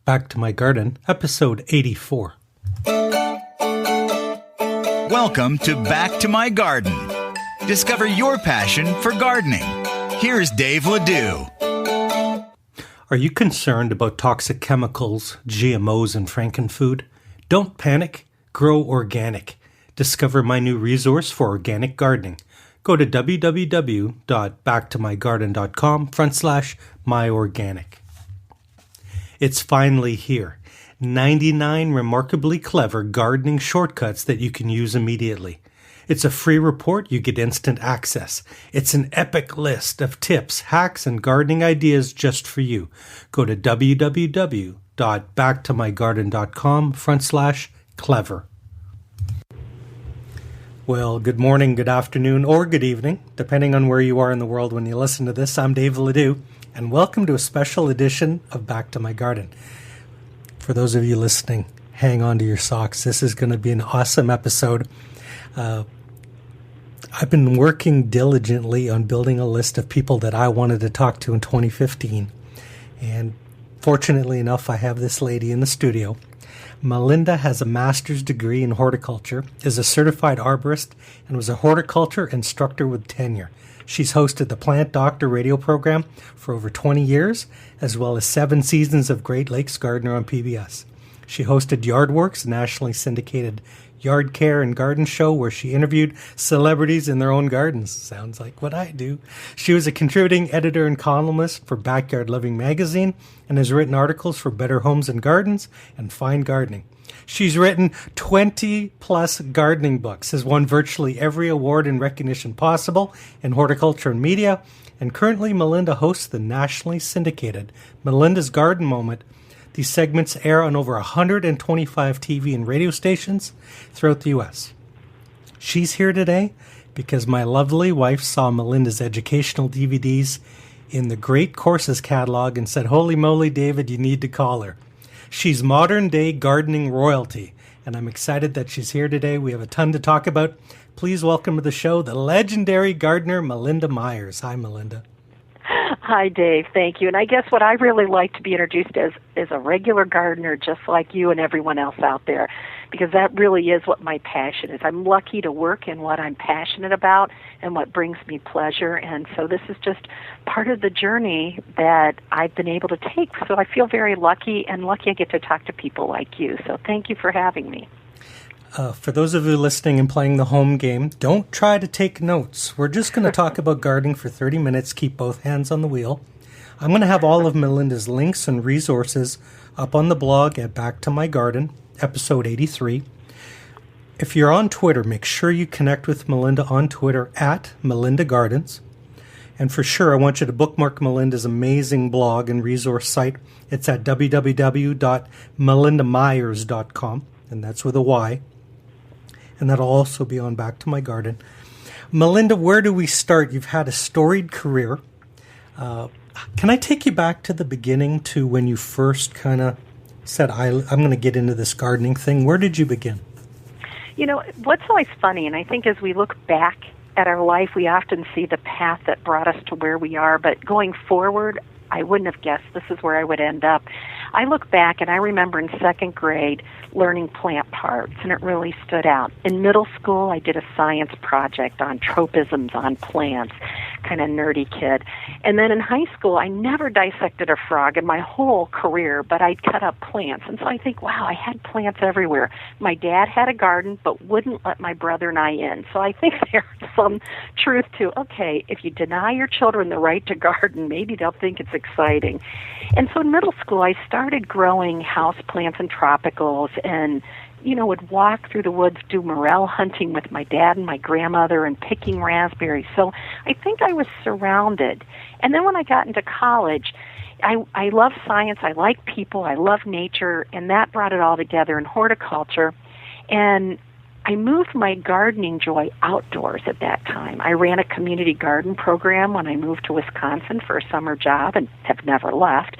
Back to My Garden, episode 84. Welcome to Back to My Garden. Discover your passion for gardening. Here's Dave Ledoux. Are you concerned about toxic chemicals, GMOs, and frankenfood? Don't panic. Grow organic. Discover my new resource for organic gardening. Go to www.backtomygarden.com/myorganic. It's finally here. 99 remarkably clever gardening shortcuts that you can use immediately. It's a free report, you get instant access. It's an epic list of tips, hacks, and gardening ideas just for you. Go to www.backtomygarden.com/clever. Well, good morning, good afternoon, or good evening, depending on where you are in the world when you listen to this. I'm Dave Ledoux, and welcome to a special edition of Back to My Garden. For those of you listening, hang on to your socks. This is going to be an awesome episode. I've been working diligently on building a list of people that I wanted to talk to in 2015. And fortunately enough, I have this lady in the studio. Melinda has a master's degree in horticulture, is a certified arborist, and was a horticulture instructor with tenure. She's hosted the Plant Doctor radio program for over 20 years, as well as 7 seasons of Great Lakes Gardener on PBS. She hosted Yardworks, a nationally syndicated yard care and garden show where she interviewed celebrities in their own gardens. Sounds like what I do. She was a contributing editor and columnist for Backyard Living magazine and has written articles for Better Homes and Gardens and Fine Gardening. She's written 20-plus gardening books, has won virtually every award and recognition possible in horticulture and media, and currently Melinda hosts the nationally syndicated Melinda's Garden Moment. These segments air on over 125 TV and radio stations throughout the U.S. She's here today because my lovely wife saw Melinda's educational DVDs in the Great Courses catalog and said, "Holy moly, David, you need to call her." She's modern-day gardening royalty, and I'm excited that she's here today. We have a ton to talk about. Please welcome to the show the legendary gardener, Melinda Myers. Hi, Melinda. Hi, Dave. Thank you. And I guess what I really like to be introduced as is a regular gardener just like you and everyone else out there, because that really is what my passion is. I'm lucky to work in what I'm passionate about and what brings me pleasure, and so this is just part of the journey that I've been able to take. So I feel very lucky, and lucky I get to talk to people like you. So thank you for having me. For those of you listening and playing the home game, don't try to take notes. We're just going to talk about gardening for 30 minutes, keep both hands on the wheel. I'm going to have all of Melinda's links and resources up on the blog at Back to My Garden, episode 83. If you're on Twitter, make sure you connect with Melinda on Twitter at Melinda Gardens. And for sure, I want you to bookmark Melinda's amazing blog and resource site. It's at www.melindamyers.com, and that's with a Y. And that'll also be on Back to My Garden. Melinda, where do we start? You've had a storied career. Can I take you back to the beginning, to when you first kind of said, I'm going to get into this gardening thing? Where did you begin? You know, what's always funny, and I think as we look back at our life, we often see the path that brought us to where we are, but going forward, I wouldn't have guessed this is where I would end up. I look back and I remember in 2nd grade learning plant parts, and it really stood out. In middle school, I did a science project on tropisms on plants, kind of nerdy kid. And then in high school, I never dissected a frog in my whole career, but I'd cut up plants. And so I think, wow, I had plants everywhere. My dad had a garden, but wouldn't let my brother and I in. So I think there's some truth to, okay, if you deny your children the right to garden, maybe they'll think it's exciting. And so in middle school, I started growing house plants and tropicals, and would walk through the woods, do morel hunting with my dad and my grandmother, and picking raspberries. So I think I was surrounded. And then when I got into college, I love science, I like people, I love nature, and that brought it all together in horticulture. And I moved my gardening joy outdoors at that time. I ran a community garden program when I moved to Wisconsin for a summer job and have never left.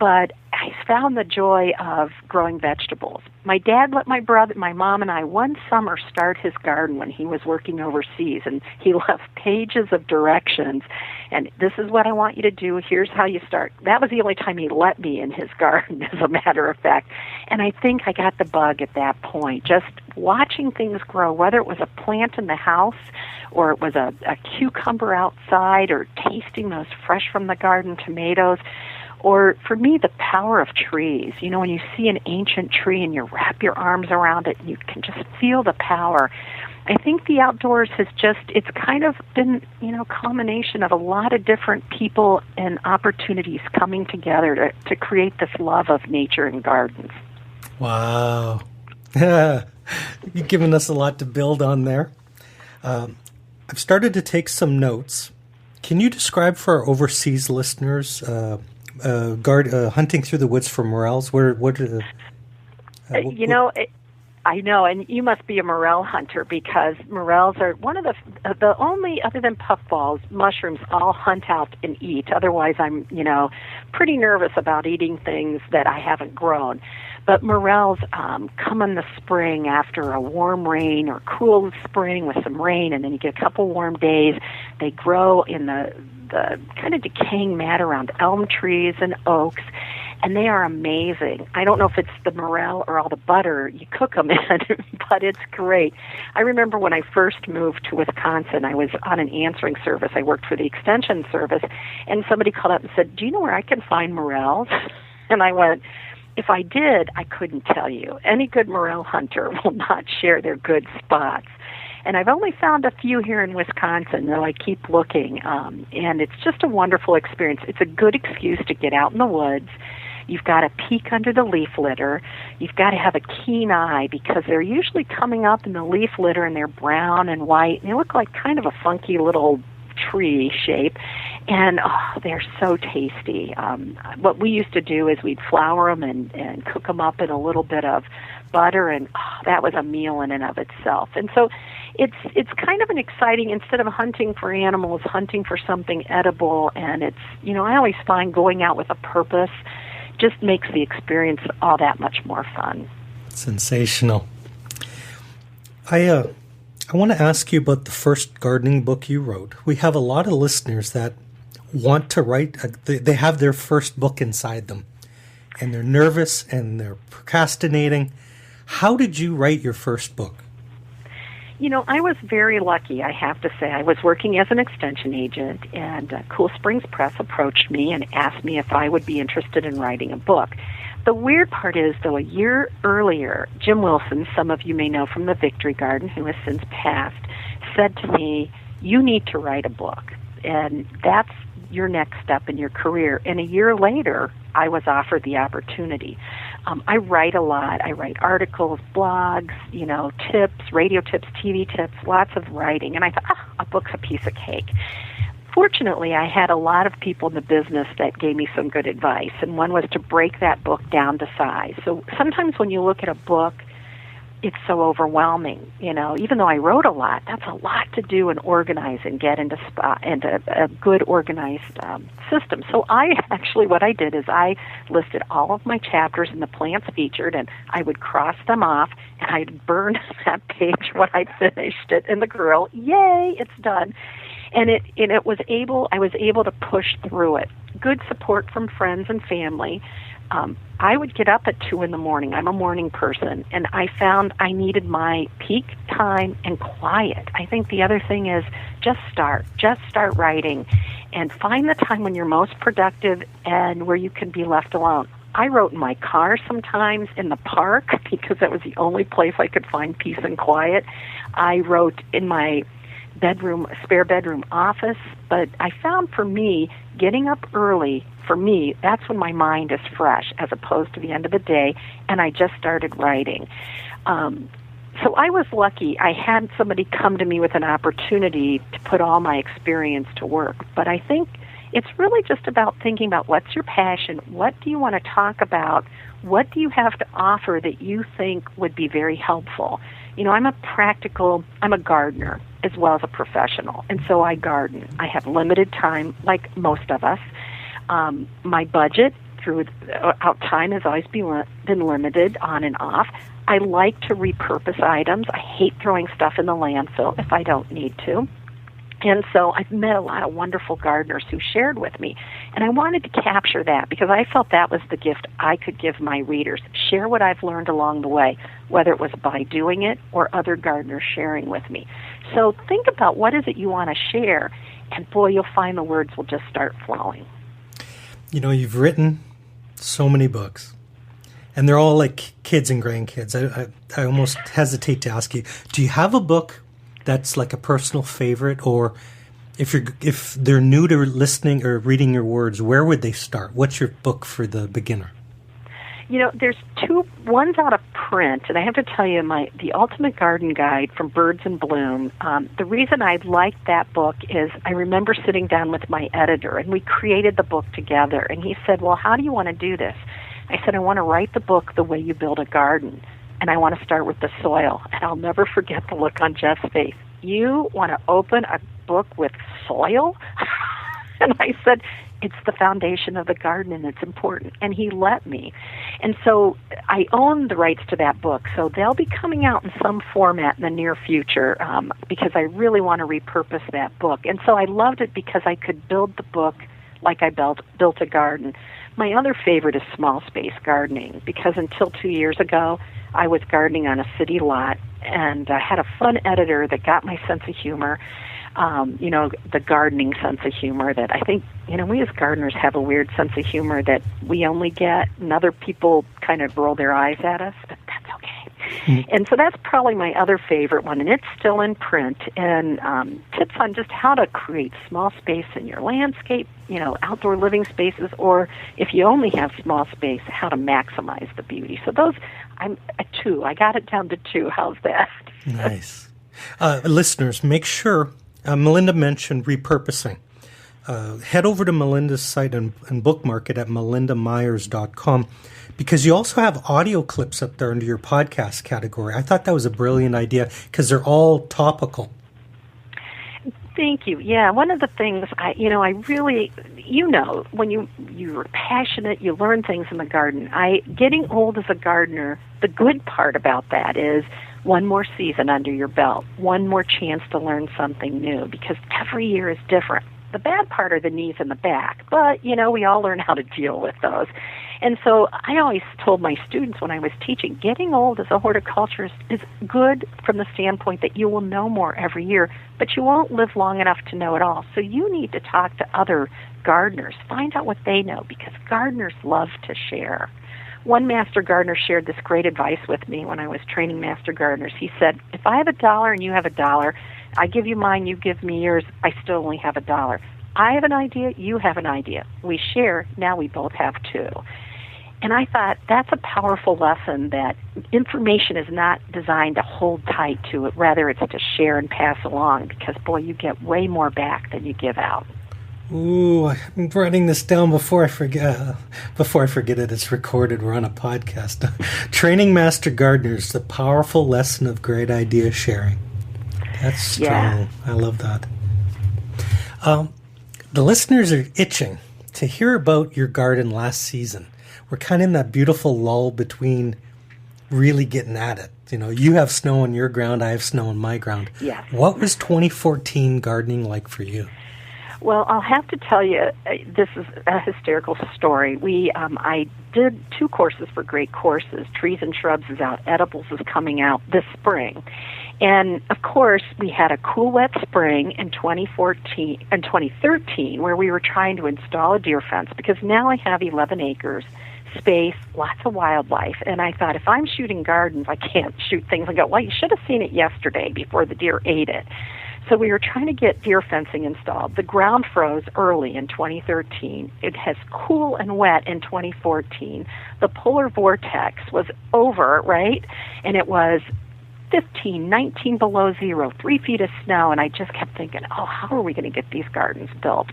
but I found the joy of growing vegetables. My dad let my mom and I one summer start his garden when he was working overseas, and he left pages of directions, and this is what I want you to do, here's how you start. That was the only time he let me in his garden, as a matter of fact. And I think I got the bug at that point, just watching things grow, whether it was a plant in the house or it was a cucumber outside or tasting those fresh from the garden tomatoes. Or for me, the power of trees. You know, when you see an ancient tree and you wrap your arms around it and you can just feel the power. I think the outdoors has it's kind of been, a combination of a lot of different people and opportunities coming together to create this love of nature and gardens. Wow. You've given us a lot to build on there. I've started to take some notes. Can you describe for our overseas listeners hunting through the woods for morels? I know, and you must be a morel hunter, because morels are one of the only, other than puffballs, mushrooms I'll hunt out and eat. Otherwise, I'm, pretty nervous about eating things that I haven't grown. But morels come in the spring after a warm rain or cool spring with some rain, and then you get a couple warm days. They grow in the kind of decaying mat around elm trees and oaks, and they are amazing. I don't know if it's the morel or all the butter you cook them in, but it's great. I remember when I first moved to Wisconsin, I was on an answering service. I worked for the Extension Service, and somebody called up and said, "Do you know where I can find morels?" And I went, "If I did, I couldn't tell you. Any good morel hunter will not share their good spots." And I've only found a few here in Wisconsin, though I keep looking. And it's just a wonderful experience. It's a good excuse to get out in the woods. You've got to peek under the leaf litter. You've got to have a keen eye, because they're usually coming up in the leaf litter and they're brown and white. And they look like kind of a funky little tree shape. And they're so tasty. What we used to do is we'd flour them and cook them up in a little bit of butter, and that was a meal in and of itself. And so it's kind of an exciting, instead of hunting for animals, hunting for something edible. And it's, I always find going out with a purpose just makes the experience all that much more fun. Sensational. I want to ask you about the first gardening book you wrote. We have a lot of listeners that want to write. They have their first book inside them, and they're nervous and they're procrastinating. How did you write your first book? I was very lucky, I have to say. I was working as an extension agent, and Cool Springs Press approached me and asked me if I would be interested in writing a book. The weird part is, though, a year earlier, Jim Wilson, some of you may know from the Victory Garden, who has since passed, said to me, "You need to write a book, and that's your next step in your career." And a year later, I was offered the opportunity. I write a lot. I write articles, blogs, tips, radio tips, TV tips, lots of writing. And I thought, a book's a piece of cake. Fortunately, I had a lot of people in the business that gave me some good advice, and one was to break that book down to size. So sometimes when you look at a book, it's so overwhelming. Even though I wrote a lot, that's a lot to do and organize and get into a good organized system. So what I did is I listed all of my chapters and the plants featured, and I would cross them off, and I'd burn that page when I finished it in the grill. Yay, it's done. And I was able to push through it. Good support from friends and family. I would get up at 2 a.m. I'm a morning person, and I found I needed my peak time and quiet. I think the other thing is just start writing, and find the time when you're most productive and where you can be left alone. I wrote in my car sometimes, in the park, because that was the only place I could find peace and quiet. I wrote in my spare bedroom office, but I found for me, getting up early, for me, that's when my mind is fresh, as opposed to the end of the day, and I just started writing. So I was lucky. I had somebody come to me with an opportunity to put all my experience to work, but I think it's really just about thinking about what's your passion, what do you want to talk about, what do you have to offer that you think would be very helpful. I'm a gardener as well as a professional, and so I garden. I have limited time, like most of us. My budget time has always been limited on and off. I like to repurpose items. I hate throwing stuff in the landfill if I don't need to. And so I've met a lot of wonderful gardeners who shared with me. And I wanted to capture that because I felt that was the gift I could give my readers. Share what I've learned along the way, whether it was by doing it or other gardeners sharing with me. So think about what is it you want to share, and boy, you'll find the words will just start flowing. You know, you've written so many books, and they're all like kids and grandkids. I almost hesitate to ask you, do you have a book that's like a personal favorite, or if they're new to listening or reading your words, where would they start? What's your book for the beginner? You know, there's two. One's out of print, and I have to tell you, the Ultimate Garden Guide from Birds in Bloom. The reason I liked that book is I remember sitting down with my editor, and we created the book together. And he said, "Well, how do you want to do this?" I said, "I want to write the book the way you build a garden. And I want to start with the soil." And I'll never forget the look on Jeff's face. "You want to open a book with soil?" And I said, "It's the foundation of the garden, and it's important." And he let me. And so I own the rights to that book. So they'll be coming out in some format in the near future because I really want to repurpose that book. And so I loved it because I could build the book like I built a garden. My other favorite is small space gardening because until 2 years ago, I was gardening on a city lot, and I had a fun editor that got my sense of humor, the gardening sense of humor that I think, we as gardeners have a weird sense of humor that we only get, and other people kind of roll their eyes at us, but that's okay. Mm-hmm. And so that's probably my other favorite one, and it's still in print, and tips on just how to create small space in your landscape, outdoor living spaces, or if you only have small space, how to maximize the beauty. So those, I'm a 2. I got it down to 2. How's that? Nice. Listeners, make sure, Melinda mentioned repurposing. Head over to Melinda's site and bookmark it at melindamyers.com because you also have audio clips up there under your podcast category. I thought that was a brilliant idea because they're all topical. Thank you. Yeah, one of the things I really, when you're passionate, you learn things in the garden. Getting old as a gardener, the good part about that is one more season under your belt, one more chance to learn something new because every year is different. The bad part are the knees and the back, but, we all learn how to deal with those. And so I always told my students when I was teaching, getting old as a horticulturist is good from the standpoint that you will know more every year, but you won't live long enough to know it all. So you need to talk to other gardeners, find out what they know, because gardeners love to share. One master gardener shared this great advice with me when I was training master gardeners. He said, if I have $1 and you have $1, I give you mine, you give me yours, I still only have $1. I have an idea, you have an idea. We share, now we both have 2. And I thought that's a powerful lesson that information is not designed to hold tight to it. Rather, it's to share and pass along because, boy, you get way more back than you give out. Ooh, I'm writing this down before I forget. Before I forget it, it's recorded. We're on a podcast. Training Master Gardeners, the powerful lesson of great idea sharing. That's strong. Yeah. I love that. The listeners are itching to hear about your garden last season. We're kind of in that beautiful lull between really getting at it. You have snow on your ground, I have snow on my ground. Yes. What was 2014 gardening like for you? Well, I'll have to tell you, this is a hysterical story. I did 2 courses for Great Courses. Trees and Shrubs is out. Edibles is coming out this spring. And, of course, we had a cool, wet spring in 2013 where we were trying to install a deer fence because now I have 11 acres, space, lots of wildlife. And I thought, if I'm shooting gardens, I can't shoot things and go, well, you should have seen it yesterday before the deer ate it. So we were trying to get deer fencing installed. The ground froze early in 2013. It has cool and wet in 2014. The polar vortex was over, right? And it was 15, 19 below zero, 3 feet of snow. And I just kept thinking, how are we going to get these gardens built?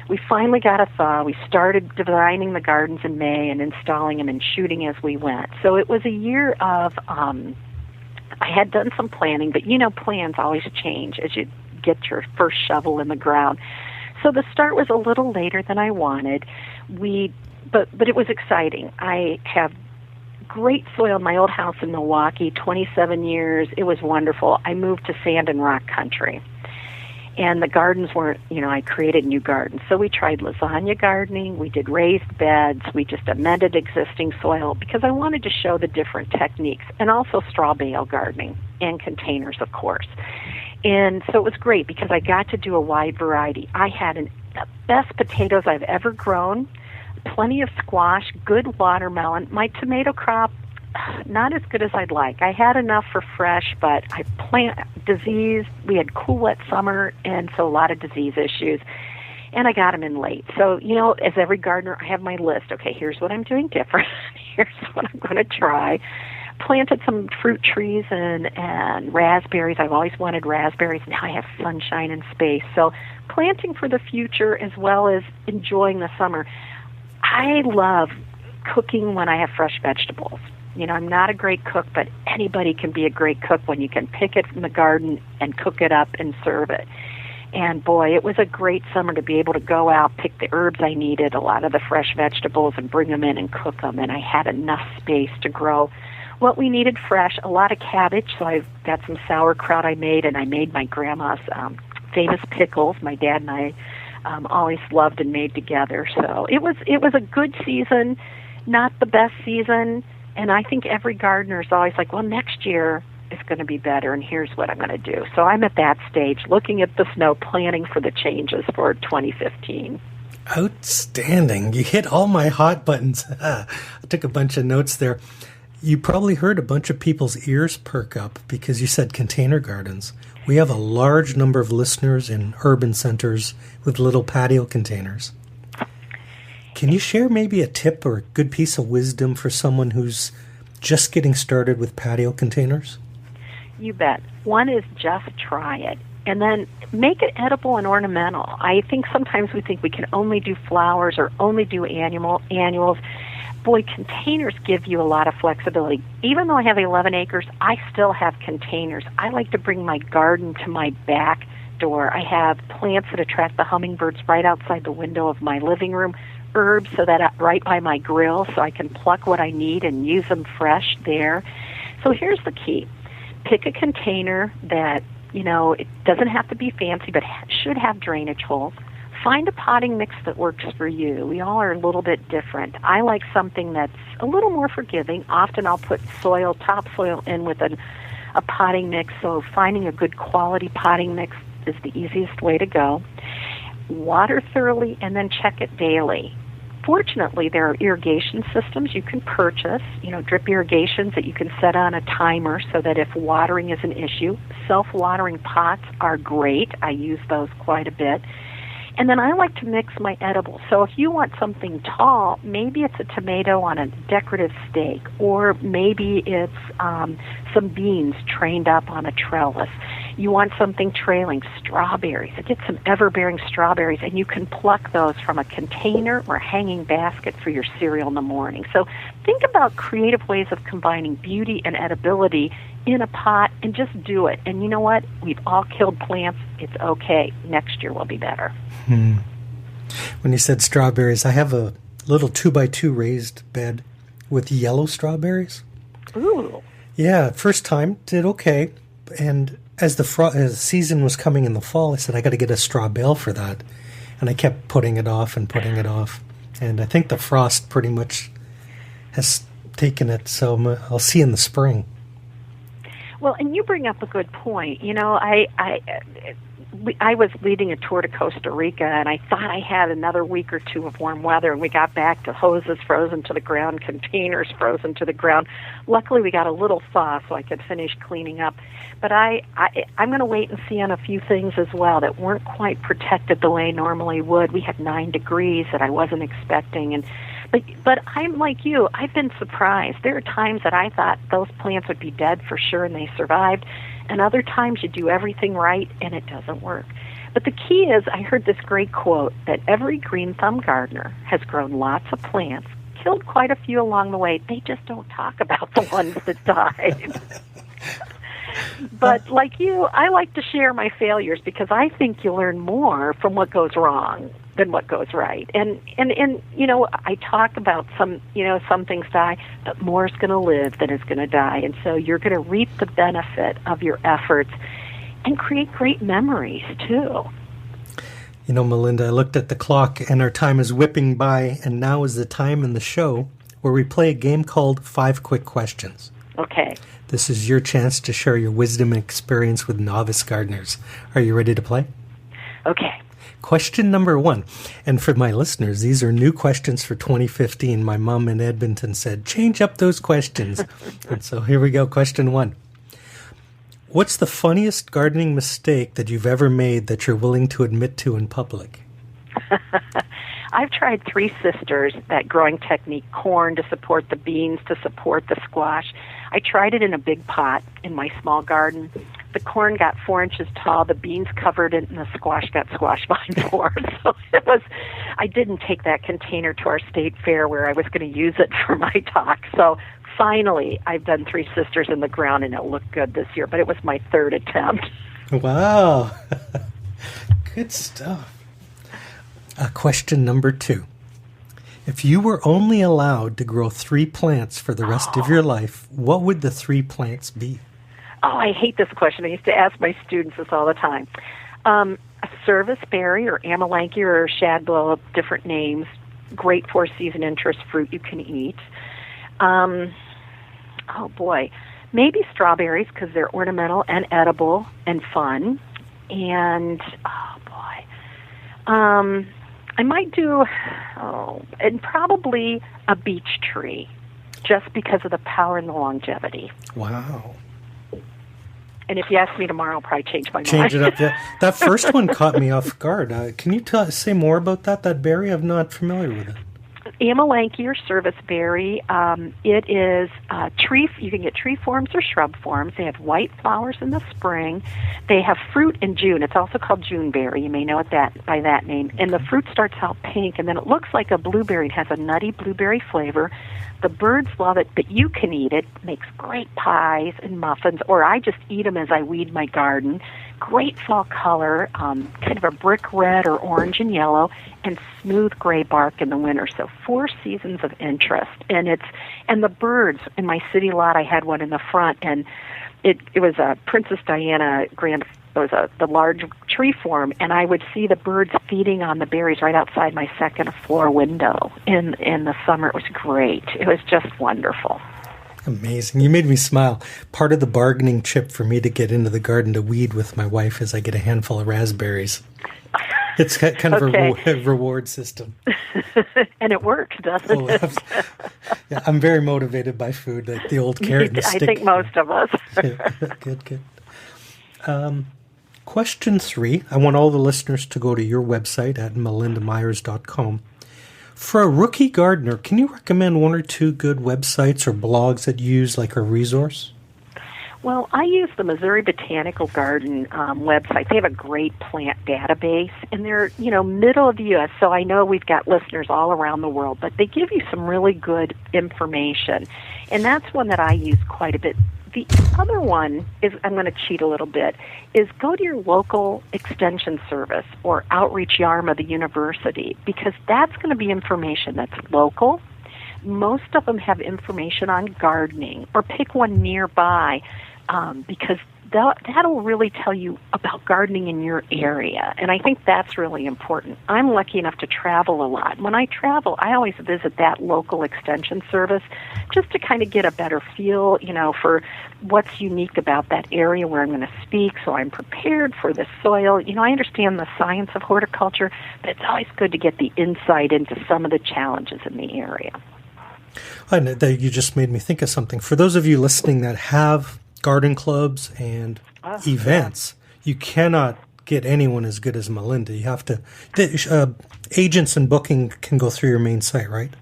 We finally got a thaw. We started designing the gardens in May and installing them and shooting as we went. So it was a year of... I had done some planning, but plans always change as you get your first shovel in the ground. So the start was a little later than I wanted. We but it was exciting. I have great soil in my old house in Milwaukee, 27 years. It was wonderful. I moved to sand and rock country. And the gardens weren't, I created new gardens. So we tried lasagna gardening. We did raised beds. We just amended existing soil because I wanted to show the different techniques, and also straw bale gardening and containers, of course. And so it was great because I got to do a wide variety. I had the best potatoes I've ever grown, plenty of squash, good watermelon. My tomato crop, not as good as I'd like. I had enough for fresh, but I plant disease. We had cool, wet summer, and so a lot of disease issues. And I got them in late. So, as every gardener, I have my list. Okay, here's what I'm doing different. Here's what I'm going to try. Planted some fruit trees and raspberries. I've always wanted raspberries. Now I have sunshine and space. So planting for the future as well as enjoying the summer. I love cooking when I have fresh vegetables. I'm not a great cook, but anybody can be a great cook when you can pick it from the garden and cook it up and serve it. And boy, it was a great summer to be able to go out, pick the herbs I needed, a lot of the fresh vegetables, and bring them in and cook them. And I had enough space to grow what we needed fresh, a lot of cabbage. So I've got some sauerkraut I made, and I made my grandma's famous pickles. My dad and I always loved and made together. So it was a good season, not the best season. And I think every gardener is always like, well, next year is going to be better, and here's what I'm going to do. So I'm at that stage, looking at the snow, planning for the changes for 2015. Outstanding. You hit all my hot buttons. I took a bunch of notes there. You probably heard a bunch of people's ears perk up because you said container gardens. We have a large number of listeners in urban centers with little patio containers. Can you share maybe a tip or a good piece of wisdom for someone who's just getting started with patio containers? You bet. One is just try it, and then make it edible and ornamental. I think sometimes we think we can only do flowers or only do annuals. Boy, containers give you a lot of flexibility. Even though I have 11 acres, I still have containers. I like to bring my garden to my back door. I have plants that attract the hummingbirds right outside the window of my living room, herbs so that right by my grill so I can pluck what I need and use them fresh there. So here's the key. Pick a container that, it doesn't have to be fancy, but should have drainage holes. Find a potting mix that works for you. We all are a little bit different. I like something that's a little more forgiving. Often I'll put topsoil in with a potting mix, so finding a good quality potting mix is the easiest way to go. Water thoroughly and then check it daily. Fortunately, there are irrigation systems you can purchase, drip irrigations that you can set on a timer so that if watering is an issue. Self-watering pots are great. I use those quite a bit. And then I like to mix my edibles. So if you want something tall, maybe it's a tomato on a decorative stake, or maybe it's some beans trained up on a trellis. You want something trailing, strawberries. Get some ever-bearing strawberries, and you can pluck those from a container or a hanging basket for your cereal in the morning. So think about creative ways of combining beauty and edibility in a pot, and just do it. And you know what? We've all killed plants. It's okay. Next year will be better. When you said strawberries, I have a little 2x2 raised bed with yellow strawberries. Ooh. Yeah, first time, did okay. And as the season was coming in the fall, I said, I got to get a straw bale for that. And I kept putting it off. And I think the frost pretty much has taken it, so I'll see in the spring. Well, and you bring up a good point. I was leading a tour to Costa Rica, and I thought I had another week or two of warm weather, and we got back to hoses frozen to the ground, containers frozen to the ground. Luckily, we got a little thaw, so I could finish cleaning up. But I'm going to wait and see on a few things as well that weren't quite protected the way I normally would. We had 9 degrees that I wasn't expecting, But I'm like you. I've been surprised. There are times that I thought those plants would be dead for sure, and they survived. And other times you do everything right, and it doesn't work. But the key is, I heard this great quote, that every green thumb gardener has grown lots of plants, killed quite a few along the way. They just don't talk about the ones that died. But like you, I like to share my failures because I think you learn more from what goes wrong than what goes right. And I talk about some things die, but more is going to live than is going to die. And so you're going to reap the benefit of your efforts and create great memories, too. Melinda, I looked at the clock and our time is whipping by, and now is the time in the show where we play a game called 5 Quick Questions. Okay. This is your chance to share your wisdom and experience with novice gardeners. Are you ready to play? Okay. Question number 1. And for my listeners, these are new questions for 2015. My mom in Edmonton said, change up those questions. And so here we go. Question 1. What's the funniest gardening mistake that you've ever made that you're willing to admit to in public? I've tried 3 sisters, that growing technique, corn to support the beans, to support the squash. I tried it in a big pot in my small garden. The corn got 4 inches tall, the beans covered it, and the squash got squash vine 4. So I didn't take that container to our state fair where I was going to use it for my talk. So finally, I've done 3 sisters in the ground, and it looked good this year, but it was my 3rd attempt. Wow. Good stuff. Question number 2. If you were only allowed to grow 3 plants for the rest of your life, what would the 3 plants be? Oh, I hate this question. I used to ask my students this all the time. A sarvisberry or Amelanchier or shadbush, different names, great 4-season interest fruit you can eat. Oh, boy. Maybe strawberries because they're ornamental and edible and fun. And, oh, boy. I might do, and probably a beech tree, just because of the power and the longevity. Wow. And if you ask me tomorrow, I'll probably change my mind. Change it up. Yeah. That first one caught me off guard. Can you say more about that berry? I'm not familiar with it. Amelanchier sarvisberry. It is tree. You can get tree forms or shrub forms. They have white flowers in the spring. They have fruit in June. It's also called juneberry. You may know it by that name. And the fruit starts out pink, and then it looks like a blueberry. It has a nutty blueberry flavor. The birds love it, but you can eat it. Makes great pies and muffins, or I just eat them as I weed my garden. Great fall color, kind of a brick red or orange and yellow, and smooth gray bark in the winter. So 4 seasons of interest. And the birds in my city lot, I had one in the front, and it was a Princess Diana the large tree form, and I would see the birds feeding on the berries right outside my 2nd floor window in the summer. It was great. It was just wonderful. Amazing. You made me smile. Part of the bargaining chip for me to get into the garden to weed with my wife is I get a handful of raspberries. It's kind of a reward system. And it works, doesn't it? Yeah, I'm very motivated by food, like the old carrot and stick. I think most of us. Yeah, good. Question 3. I want all the listeners to go to your website at melindamyers.com. For a rookie gardener, can you recommend 1 or 2 good websites or blogs that you use like a resource? Well, I use the Missouri Botanical Garden website. They have a great plant database, and they're, middle of the U.S., so I know we've got listeners all around the world, but they give you some really good information, and that's one that I use quite a bit. The other one is, I'm going to cheat a little bit, is go to your local extension service or outreach arm of the university, because that's going to be information that's local. Most of them have information on gardening, or pick one nearby, because that'll really tell you about gardening in your area, and I think that's really important. I'm lucky enough to travel a lot. When I travel, I always visit that local extension service just to kind of get a better feel, for what's unique about that area where I'm going to speak, so I'm prepared for the soil. I understand the science of horticulture, but it's always good to get the insight into some of the challenges in the area. I know that you just made me think of something. For those of you listening that have garden clubs and events, you cannot get anyone as good as Melinda. You have to, agents and booking can go through your main site, right?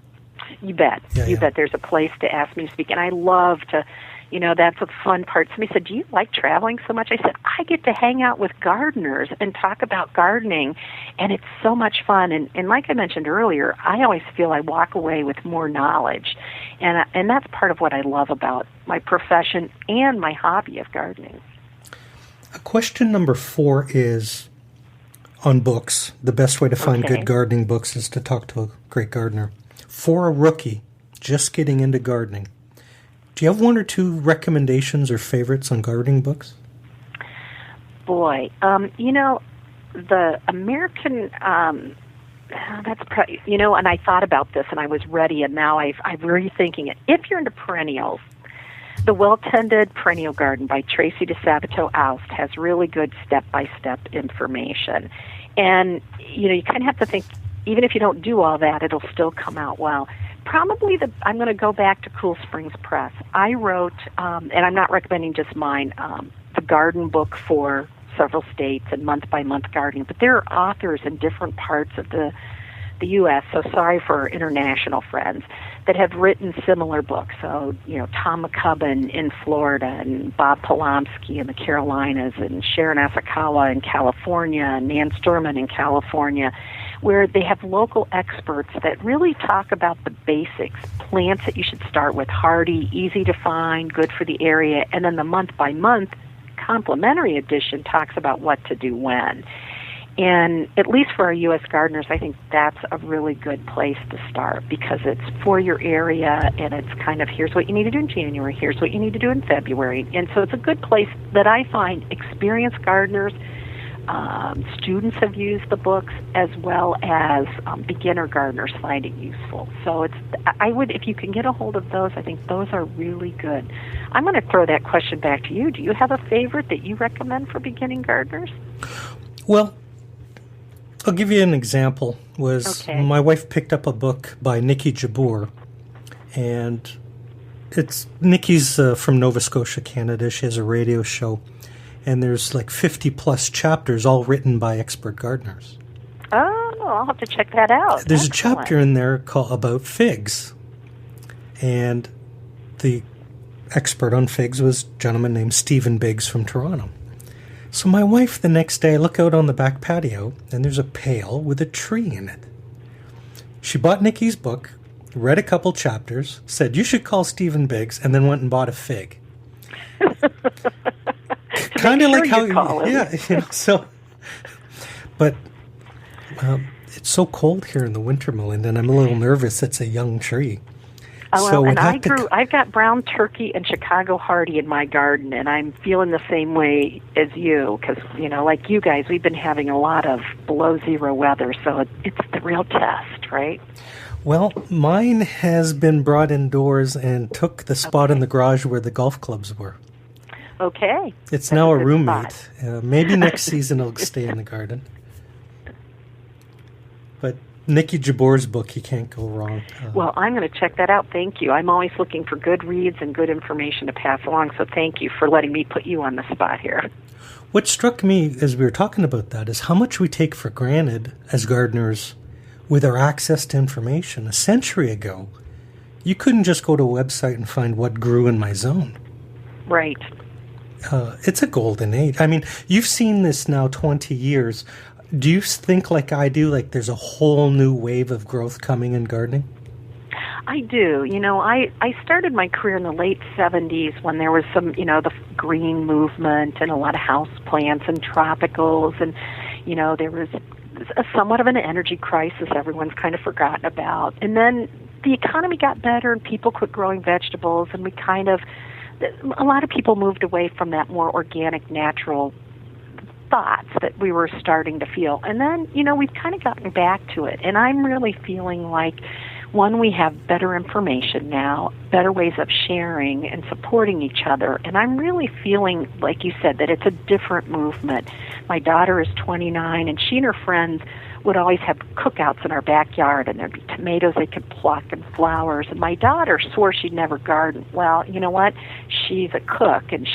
You bet. You bet. There's a place to ask me to speak. And I love to, that's the fun part. Somebody said, do you like traveling so much? I said, I get to hang out with gardeners and talk about gardening, and it's so much fun. And like I mentioned earlier, I always feel I walk away with more knowledge. And that's part of what I love about my profession and my hobby of gardening. Question number 4 is, on books. The best way to find Okay. good gardening books is to talk to a great gardener. For a rookie just getting into gardening, do you have one or two recommendations or favorites on gardening books? Boy, the American, that's probably, and I thought about this and I was ready, and now I'm rethinking it. If you're into perennials, The Well-Tended Perennial Garden by Tracy DeSabato-Oust has really good step-by-step information. And, you kind of have to think, even if you don't do all that, it'll still come out well. Probably I'm going to go back to Cool Springs Press. I wrote, and I'm not recommending just mine, the garden book for several states and month-by-month gardening, but there are authors in different parts of the U.S., so sorry for our international friends, that have written similar books. So, Tom McCubbin in Florida, and Bob Polomsky in the Carolinas, and Sharon Asakawa in California, and Nan Sturman in California, where they have local experts that really talk about the basics, plants that you should start with, hardy, easy to find, good for the area, and then the month-by-month complimentary edition talks about what to do when. And at least for our U.S. gardeners, I think that's a really good place to start, because it's for your area, and it's kind of, here's what you need to do in January, here's what you need to do in February. And so it's a good place that I find experienced gardeners, students have used the books, as well as beginner gardeners find it useful. So if you can get a hold of those, I think those are really good. I'm going to throw that question back to you. Do you have a favorite that you recommend for beginning gardeners? Well, I'll give you an example. My wife picked up a book by Nikki Jabbour, and Nikki's from Nova Scotia, Canada. She has a radio show, and there's like 50-plus chapters all written by expert gardeners. Oh, I'll have to check that out. There's Excellent. a chapter in there about figs, and the expert on figs was a gentleman named Stephen Biggs from Toronto. So my wife, the next day, I look out on the back patio, and there's a pail with a tree in it. She bought Nikki's book, read a couple chapters, said, "You should call Stephen Biggs," and then went and bought a fig. Kind of like how you call him. Yeah, so. But it's so cold here in the winter, Melinda, and I'm a little nervous. It's a young tree. Oh, well, and I've got brown turkey and Chicago hardy in my garden, and I'm feeling the same way as you, because, like you guys, we've been having a lot of below zero weather, so it's the real test, right? Well, mine has been brought indoors and took the spot in the garage where the golf clubs were. Okay. It's now a roommate. Maybe next season it'll stay in the garden. But Nikki Jabbour's book, you can't go wrong. Well, I'm going to check that out. Thank you. I'm always looking for good reads and good information to pass along, so thank you for letting me put you on the spot here. What struck me as we were talking about that is how much we take for granted as gardeners with our access to information. A century ago, you couldn't just go to a website and find what grew in my zone. Right. It's a golden age. I mean, you've seen this now 20 years. Do you think, like I do, like there's a whole new wave of growth coming in gardening? I do. I started my career in the late 70s when there was some, the green movement and a lot of house plants and tropicals, and, there was somewhat of an energy crisis everyone's kind of forgotten about. And then the economy got better and people quit growing vegetables, and a lot of people moved away from that more organic, natural thoughts that we were starting to feel. And then, we've kind of gotten back to it. And I'm really feeling like, one, we have better information now, better ways of sharing and supporting each other. And I'm really feeling, like you said, that it's a different movement. My daughter is 29, and she and her friends would always have cookouts in our backyard, and there'd be tomatoes they could pluck and flowers. And my daughter swore she'd never garden. Well, you know what? She's a cook, and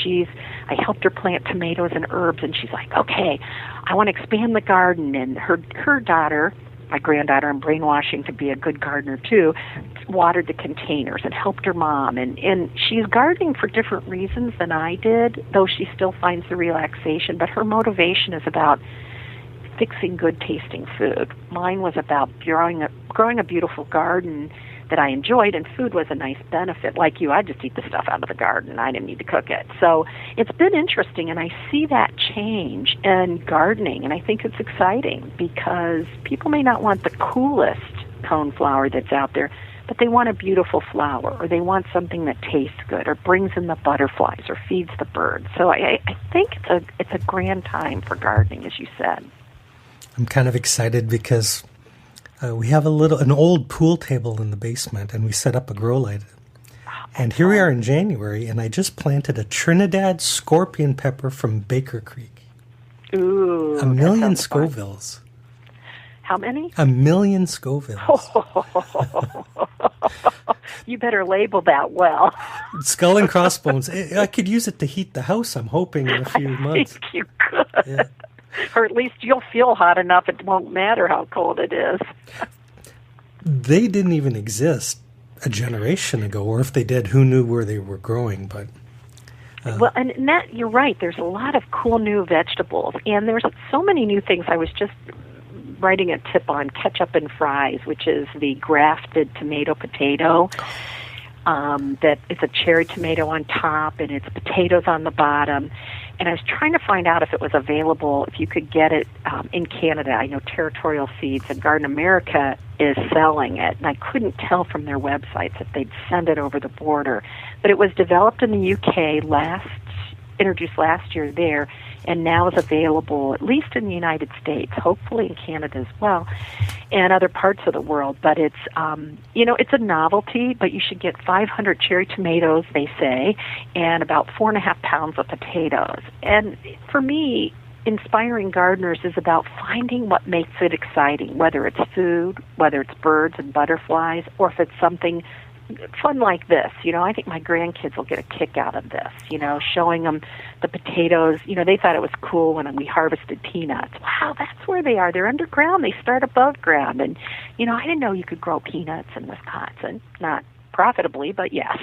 I helped her plant tomatoes and herbs, and she's like, okay, I want to expand the garden. And her daughter, my granddaughter, I'm brainwashing to be a good gardener too, watered the containers and helped her mom. And she's gardening for different reasons than I did, though she still finds the relaxation. But her motivation is about fixing good tasting food. Mine was about growing a beautiful garden that I enjoyed, and food was a nice benefit. Like you, I just eat the stuff out of the garden. I didn't need to cook it. So it's been interesting, and I see that change in gardening, and I think it's exciting because people may not want the coolest coneflower that's out there, but they want a beautiful flower, or they want something that tastes good, or brings in the butterflies, or feeds the birds. So I think it's a grand time for gardening, as you said. I'm kind of excited because we have an old pool table in the basement, and we set up a grow light. And here we are in January, and I just planted a Trinidad scorpion pepper from Baker Creek. Ooh, 1 million Scovilles. How many? 1 million Scovilles. You better label that well. Skull and crossbones. I could use it to heat the house, I'm hoping, in a few months. I think you could. Yeah. Or at least you'll feel hot enough it won't matter how cold it is. They didn't even exist a generation ago, or if they did, who knew where they were growing? But well, and that, you're right. There's a lot of cool new vegetables, and there's so many new things. I was just writing a tip on ketchup and fries, which is the grafted tomato potato. That it's a cherry tomato on top, and it's potatoes on the bottom. And I was trying to find out if it was available, if you could get it in Canada. I know Territorial Seeds and Garden America is selling it, and I couldn't tell from their websites if they'd send it over the border. But it was developed in the UK, introduced last year there, and now is available at least in the United States, hopefully in Canada as well, and other parts of the world. But it's, it's a novelty, but you should get 500 cherry tomatoes, they say, and about 4.5 pounds of potatoes. And for me, inspiring gardeners is about finding what makes it exciting, whether it's food, whether it's birds and butterflies, or if it's something fun like this. I think my grandkids will get a kick out of this, showing them the potatoes. They thought it was cool when we harvested peanuts. Wow, that's where they are. They're underground. They start above ground. And, I didn't know you could grow peanuts in Wisconsin. Not profitably, but yes,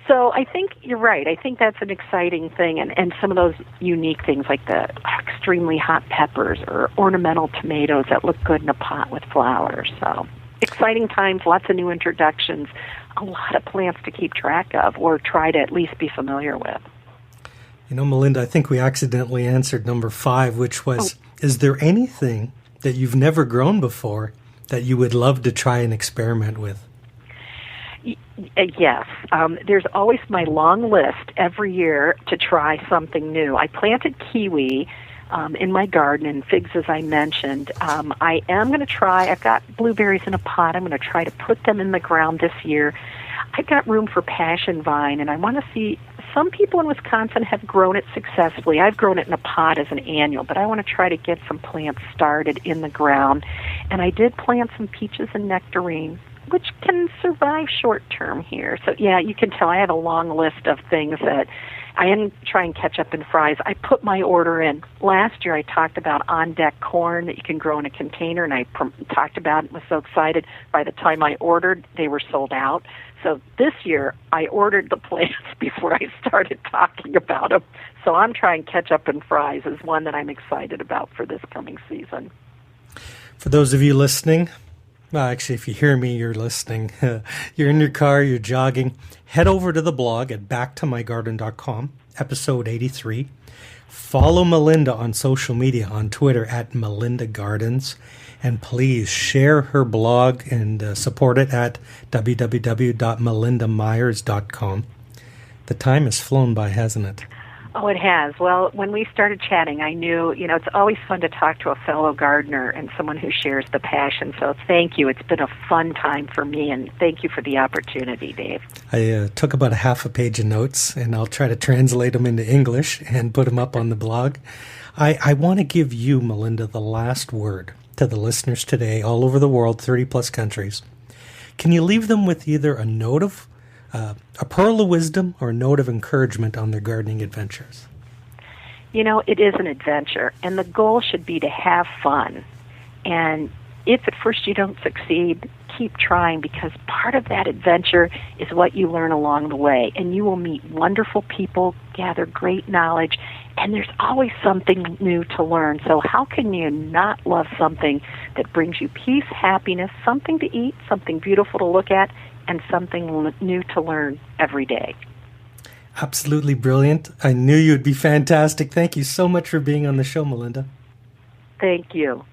So I think you're right. I think that's an exciting thing. And some of those unique things like the extremely hot peppers or ornamental tomatoes that look good in a pot with flowers. So exciting times, lots of new introductions, a lot of plants to keep track of or try to at least be familiar with. Melinda, I think we accidentally answered number 5, which was, is there anything that you've never grown before that you would love to try and experiment with? Yes. There's always my long list every year to try something new. I planted kiwi in my garden and figs, as I mentioned. I am going to try, I've got blueberries in a pot. I'm going to try to put them in the ground this year. I've got room for passion vine, and I want to see, some people in Wisconsin have grown it successfully. I've grown it in a pot as an annual, but I want to try to get some plants started in the ground. And I did plant some peaches and nectarines, which can survive short term here. So, yeah, you can tell I have a long list of things that I am trying ketchup and fries. I put my order in. Last year I talked about on-deck corn that you can grow in a container, and I talked about it, was so excited. By the time I ordered, they were sold out. So this year I ordered the plants before I started talking about them. So I'm trying ketchup and fries as one that I'm excited about for this coming season. For those of you listening, well, actually, if you hear me, you're listening. You're in your car, you're jogging. Head over to the blog at BackToMyGarden.com, episode 83. Follow Melinda on social media, on Twitter at Melinda Gardens. And please share her blog and support it at www.melindamyers.com. The time has flown by, hasn't it? Oh, it has. Well, when we started chatting, I knew, it's always fun to talk to a fellow gardener and someone who shares the passion. So thank you. It's been a fun time for me, and thank you for the opportunity, Dave. I took about a half a page of notes, and I'll try to translate them into English and put them up on the blog. I want to give you, Melinda, the last word to the listeners today, all over the world, 30-plus countries. Can you leave them with either a note of a pearl of wisdom or a note of encouragement on their gardening adventures? It is an adventure, and the goal should be to have fun. And if at first you don't succeed, keep trying, because part of that adventure is what you learn along the way. And you will meet wonderful people, gather great knowledge, and there's always something new to learn. So how can you not love something that brings you peace, happiness, something to eat, something beautiful to look at, and something new to learn every day? Absolutely brilliant. I knew you'd be fantastic. Thank you so much for being on the show, Melinda. Thank you.